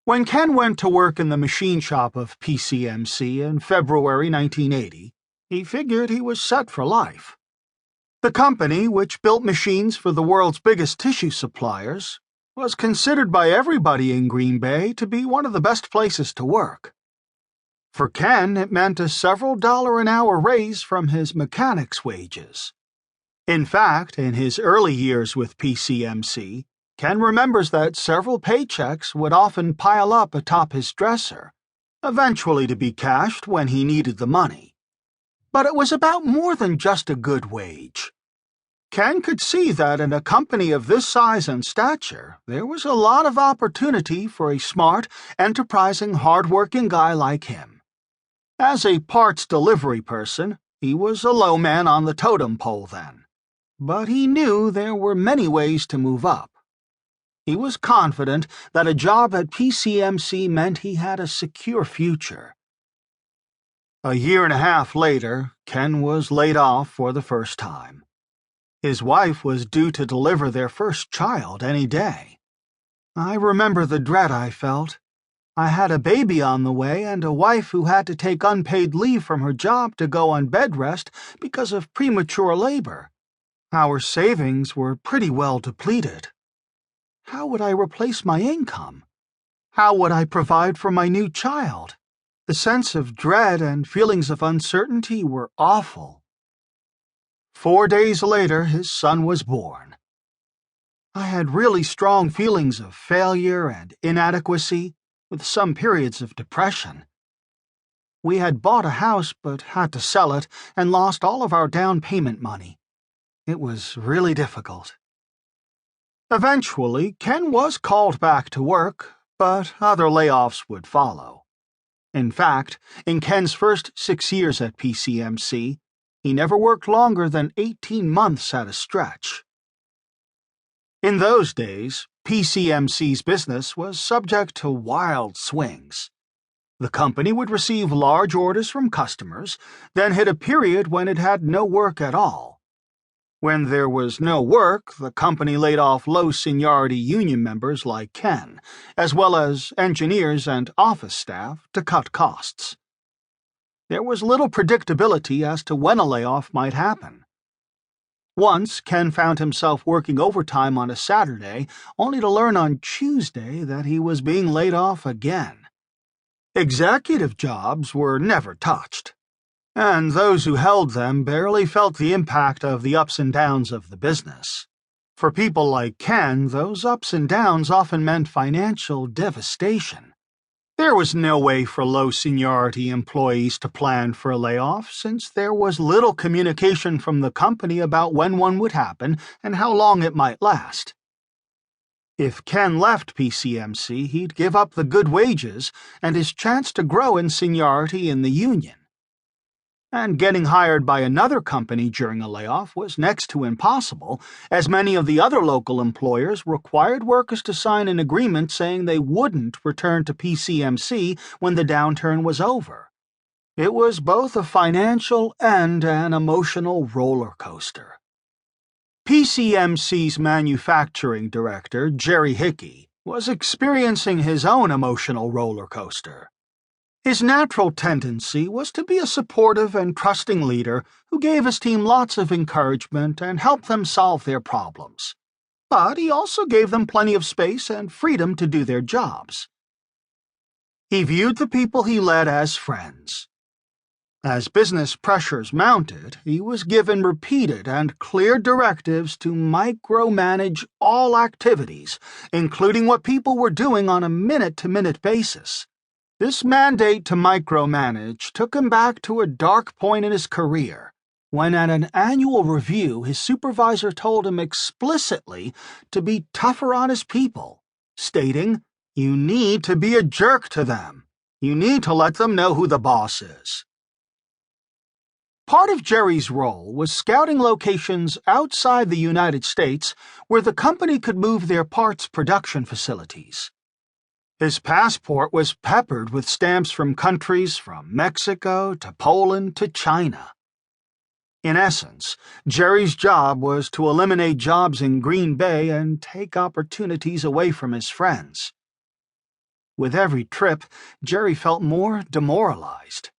When Ken went to work in the machine shop of PCMC in February 1980, he figured he was set for life. The company, which built machines for the world's biggest tissue suppliers, was considered by everybody in Green Bay to be one of the best places to work. For Ken, it meant a several dollar-an-hour raise from his mechanic's wages. In fact, in his early years with PCMC, Ken remembers that several paychecks would often pile up atop his dresser, eventually to be cashed when he needed the money. But it was about more than just a good wage. Ken could see that in a company of this size and stature, there was a lot of opportunity for a smart, enterprising, hard-working guy like him. As a parts delivery person, he was a low man on the totem pole then. But he knew there were many ways to move up. He was confident that a job at PCMC meant he had a secure future. A year and a half later, Ken was laid off for the first time. His wife was due to deliver their first child any day. I remember the dread I felt. I had a baby on the way and a wife who had to take unpaid leave from her job to go on bed rest because of premature labor. Our savings were pretty well depleted. How would I replace my income? How would I provide for my new child? The sense of dread and feelings of uncertainty were awful. 4 days later, his son was born. I had really strong feelings of failure and inadequacy, with some periods of depression. We had bought a house but had to sell it and lost all of our down payment money. It was really difficult. Eventually, Ken was called back to work, but other layoffs would follow. In fact, in Ken's first 6 years at PCMC, he never worked longer than 18 months at a stretch. In those days, PCMC's business was subject to wild swings. The company would receive large orders from customers, then hit a period when it had no work at all. When there was no work, the company laid off low-seniority union members like Ken, as well as engineers and office staff to cut costs. There was little predictability as to when a layoff might happen. Once, Ken found himself working overtime on a Saturday, only to learn on Tuesday that he was being laid off again. Executive jobs were never touched, and those who held them barely felt the impact of the ups and downs of the business. For people like Ken, those ups and downs often meant financial devastation. There was no way for low-seniority employees to plan for a layoff, since there was little communication from the company about when one would happen and how long it might last. If Ken left PCMC, he'd give up the good wages and his chance to grow in seniority in the union. And getting hired by another company during a layoff was next to impossible, as many of the other local employers required workers to sign an agreement saying they wouldn't return to PCMC when the downturn was over. It was both a financial and an emotional roller coaster. PCMC's manufacturing director, Jerry Hickey, was experiencing his own emotional roller coaster. His natural tendency was to be a supportive and trusting leader who gave his team lots of encouragement and helped them solve their problems. But he also gave them plenty of space and freedom to do their jobs. He viewed the people he led as friends. As business pressures mounted, he was given repeated and clear directives to micromanage all activities, including what people were doing on a minute-to-minute basis. This mandate to micromanage took him back to a dark point in his career, when at an annual review his supervisor told him explicitly to be tougher on his people, stating, "You need to be a jerk to them. You need to let them know who the boss is." Part of Jerry's role was scouting locations outside the United States where the company could move their parts production facilities. His passport was peppered with stamps from countries from Mexico to Poland to China. In essence, Jerry's job was to eliminate jobs in Green Bay and take opportunities away from his friends. With every trip, Jerry felt more demoralized.